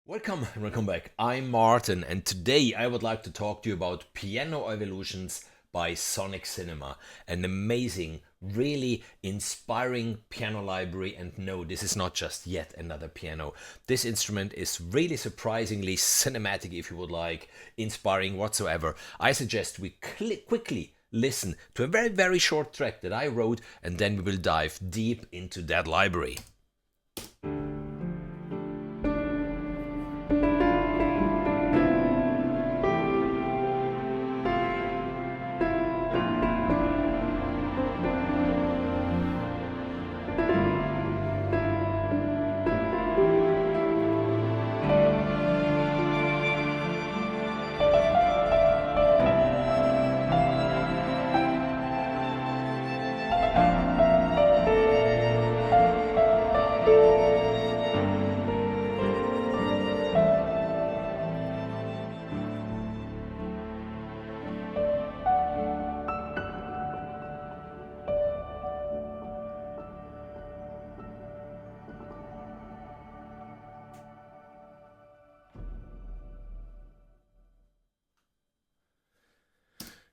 Welcome back. I'm Martin, and today I would like to talk to you about Piano Evolutions by Sonixinema, an amazing, really inspiring piano library. And no, this is not just yet another piano. This instrument is really surprisingly cinematic, if you would like, inspiring whatsoever. I suggest we quickly listen to a very short track that I wrote, and then we will dive deep into that library.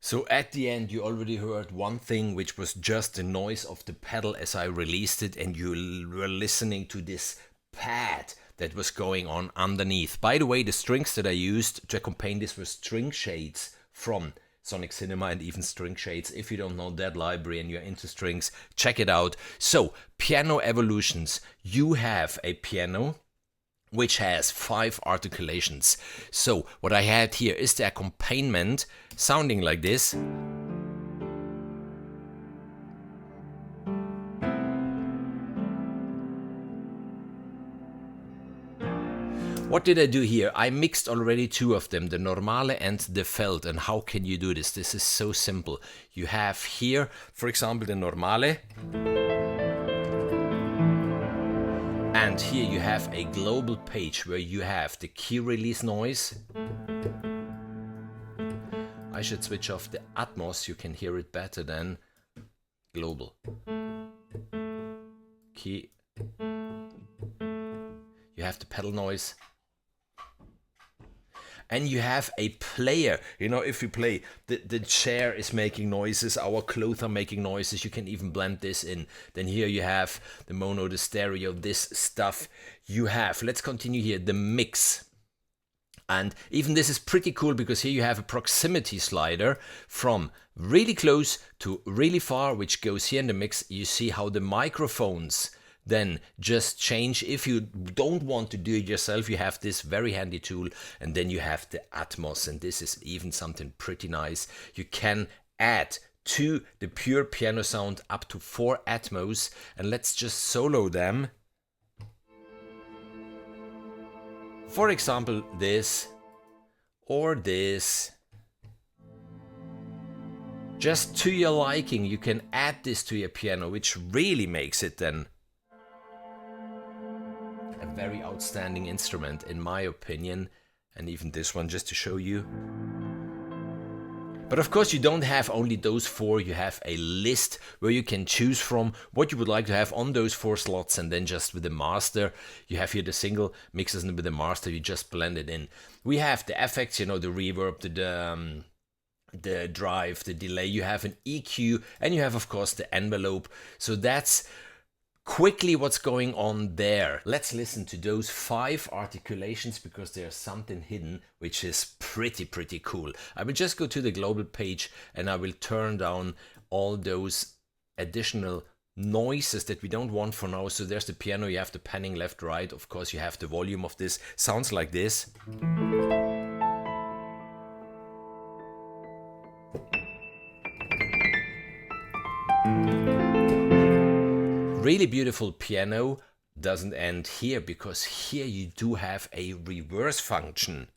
So at the end you already heard one thing, which was just the noise of the pedal as I released it, and you were listening to this pad that was going on underneath. By the way, the strings that I used to accompany this were string shades from Sonixinema, and even string shades. If you don't know that library and you're into strings, check it out. So, Piano Evolutions, you have a piano which has 5 articulations. So what I had here is the accompaniment sounding like this. What did I do here? I mixed already 2 of them, the Normale and the Felt. And how can you do this? This is so simple. You have here, for example, the Normale. And here you have a global page where you have the key release noise. I should switch off the Atmos, you can hear it better than global. Key. You have the pedal noise. And you have a player. You know, if you play, the chair is making noises, our clothes are making noises, you can even blend this in. Then here you have the mono, the stereo, this stuff. You have, let's continue here, the mix. And even this is pretty cool, because here you have a proximity slider from really close to really far, which goes here in the mix. You see how the microphones then just change. If you don't want to do it yourself, you have this very handy tool. And then you have the Atmos, and this is even something pretty nice. You can add to the pure piano sound up to 4 Atmos, and let's just solo them. For example, this or this. Just to your liking, you can add this to your piano, which really makes it then a very outstanding instrument, in my opinion. And even this one, just to show you. But of course you don't have only those 4, you have a list where you can choose from what you would like to have on those 4 slots, and then just with the master, you have here the single mixes, and with the master you just blend it in. We have the effects, you know, the reverb, the drive, the delay, you have an EQ, and you have of course the envelope. So that's quickly what's going on there. Let's listen to those 5 articulations, because there's something hidden which is pretty cool. I will just go to the global page, and I will turn down all those additional noises that we don't want for now. So there's the piano, you have the panning left, right. Of course you have the volume of this. Sounds like this. Really beautiful piano. Doesn't end here, because here you do have a reverse function.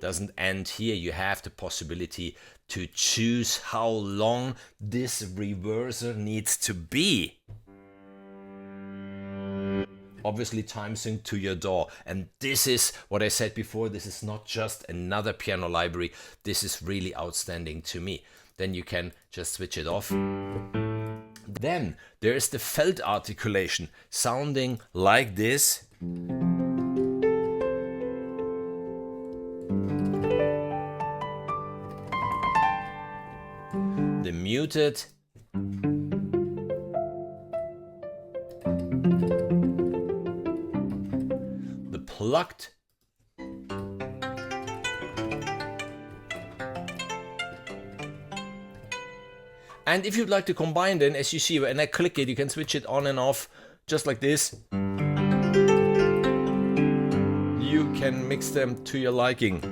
Doesn't end here. You have the possibility to choose how long this reverser needs to be. Obviously time sync to your DAW. And this is what I said before, this is not just another piano library, this is really outstanding to me. Then you can just switch it off. Then there is the Felt articulation, sounding like this. The muted. The plucked. And if you'd like to combine them, as you see, when I click it, you can switch it on and off, just like this. You can mix them to your liking.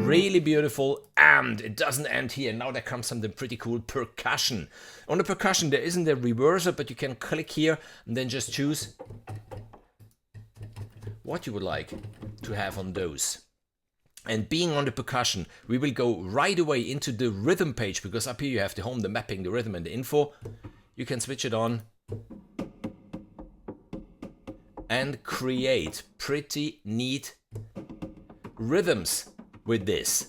Really beautiful, and it doesn't end here. Now there comes something pretty cool, percussion. On the percussion, there isn't a reverser, but you can click here and then just choose what you would like to have on those. And being on the percussion, we will go right away into the rhythm page, because up here you have the home, the mapping, the rhythm, and the info. You can switch it on and create pretty neat rhythms with this.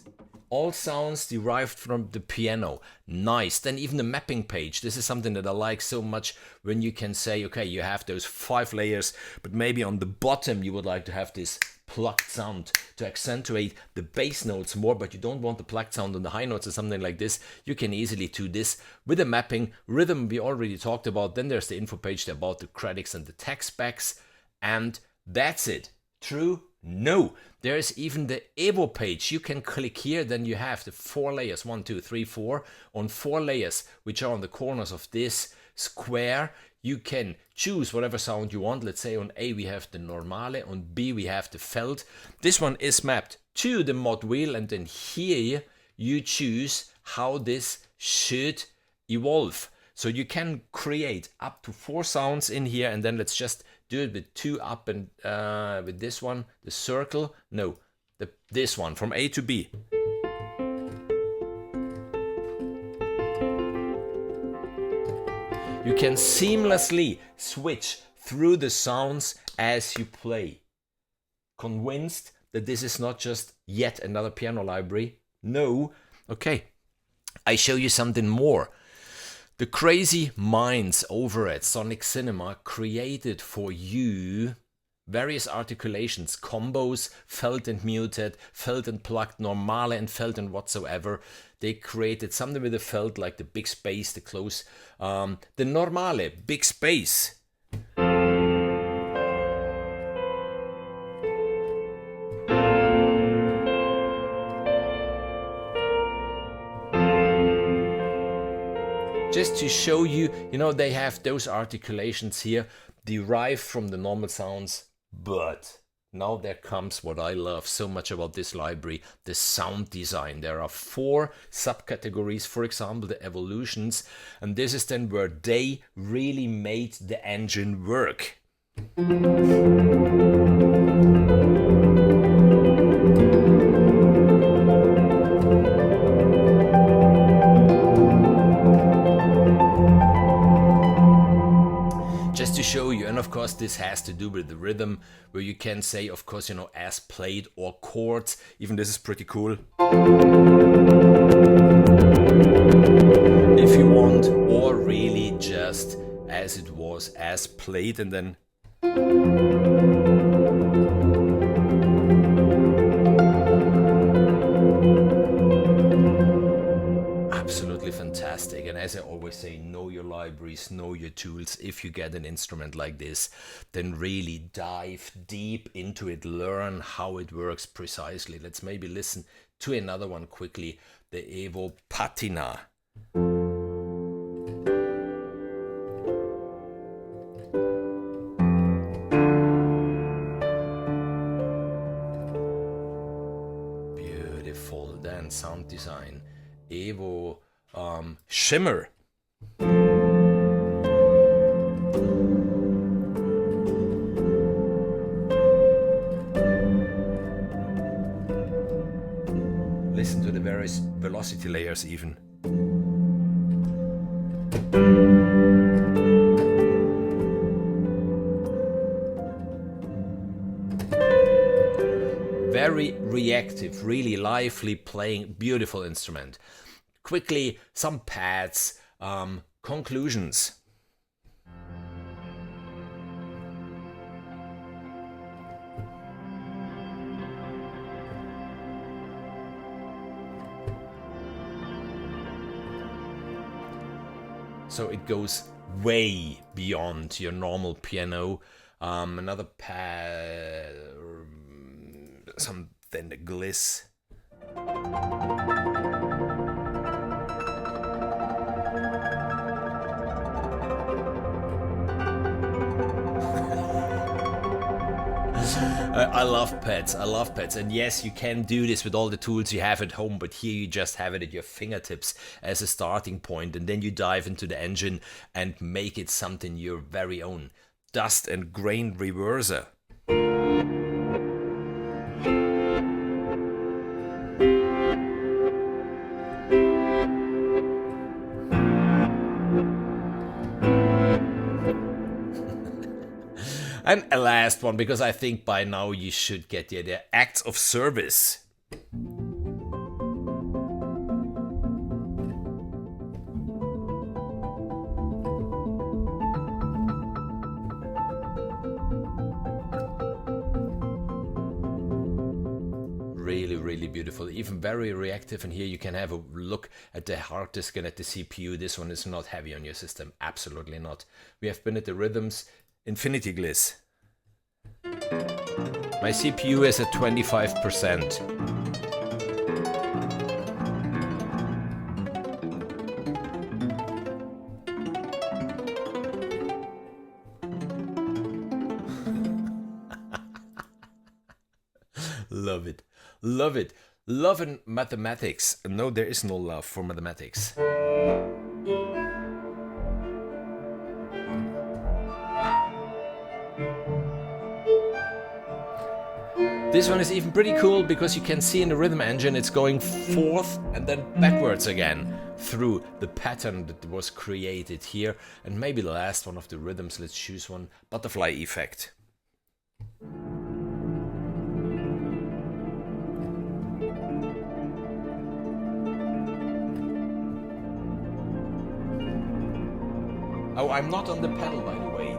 All sounds derived from the piano. Nice. Then even the mapping page. This is something that I like so much, when you can say, okay, you have those 5 layers, but maybe on the bottom you would like to have this plucked sound to accentuate the bass notes more, but you don't want the plucked sound on the high notes or something like this. You can easily do this with the mapping. Rhythm we already talked about. Then there's the info page about the credits and the tech specs, and that's it. True? No. There's even the Evo page. You can click here, then you have the 4 layers, 1, 2, 3, 4, on 4 layers, which are on the corners of this square. You can choose whatever sound you want. Let's say on A we have the Normale, on B we have the Felt. This one is mapped to the mod wheel, and then here you choose how this should evolve. So you can create up to 4 sounds in here, and then let's just do it with 2 up and with this one, the circle. No, this one from A to B. You can seamlessly switch through the sounds as you play. Convinced that this is not just yet another piano library? No. Okay, I show you something more. The crazy minds over at Sonixinema created for you various articulations, combos, felt and muted, felt and plucked, Normale and felt and whatsoever. They created something with the felt, like the big space, the close, the Normale, big space. Just to show you, they have those articulations here derived from the normal sounds, but now there comes what I love so much about this library, the sound design. There are 4 subcategories, for example, the evolutions, and this is then where they really made the engine work. Just to show you, and of course this has to do with the rhythm, where you can say, of course, as played or chords. Even this is pretty cool. If you want, or really just as it was, as played, and then absolutely fantastic. And as I always say, know your libraries, know your tools. If you get an instrument like this, then really dive deep into it, learn how it works precisely. Let's maybe listen to another one quickly, the Evo Patina. Beautiful. Then sound design, Evo Shimmer. Listen to the various velocity layers even. Very reactive, really lively playing, beautiful instrument. Quickly, some pads, conclusions. so it goes way beyond your normal piano. Another pad, something, the gliss. I love pads, and yes, you can do this with all the tools you have at home, but here you just have it at your fingertips as a starting point, and then you dive into the engine and make it something your very own. Dust and grain reverser. And a last one, because I think by now you should get the idea. Acts of service. Really, really beautiful, even very reactive. And here you can have a look at the hard disk and at the CPU. This one is not heavy on your system, absolutely not. We have been at the rhythms. Infinity Gliss. My CPU is at 25%. Love it. Love it. Love in mathematics. No, there is no love for mathematics. This one is even pretty cool because you can see in the rhythm engine it's going forth and then backwards again through the pattern that was created here. And maybe the last one of the rhythms, let's choose one, butterfly effect. Oh, I'm not on the pedal, by the way.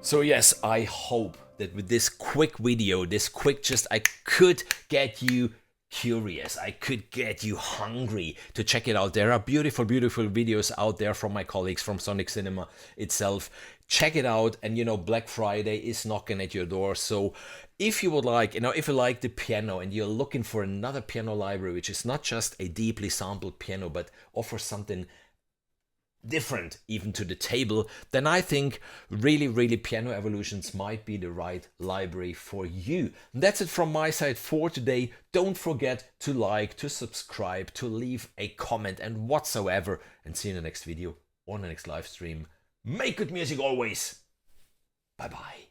So yes, I hope that with this quick video, I could get you curious. I could get you hungry to check it out. There are beautiful, beautiful videos out there from my colleagues from Sonixinema itself. Check it out. And you know, Black Friday is knocking at your door. So if you would like, if you like the piano and you're looking for another piano library, which is not just a deeply sampled piano, but offers something different even to the table, then I think really Piano Evolutions might be the right library for you. And that's it from my side for today. Don't forget to like, to subscribe, to leave a comment and whatsoever, and see you in the next video or the next live stream. Make good music always. Bye bye.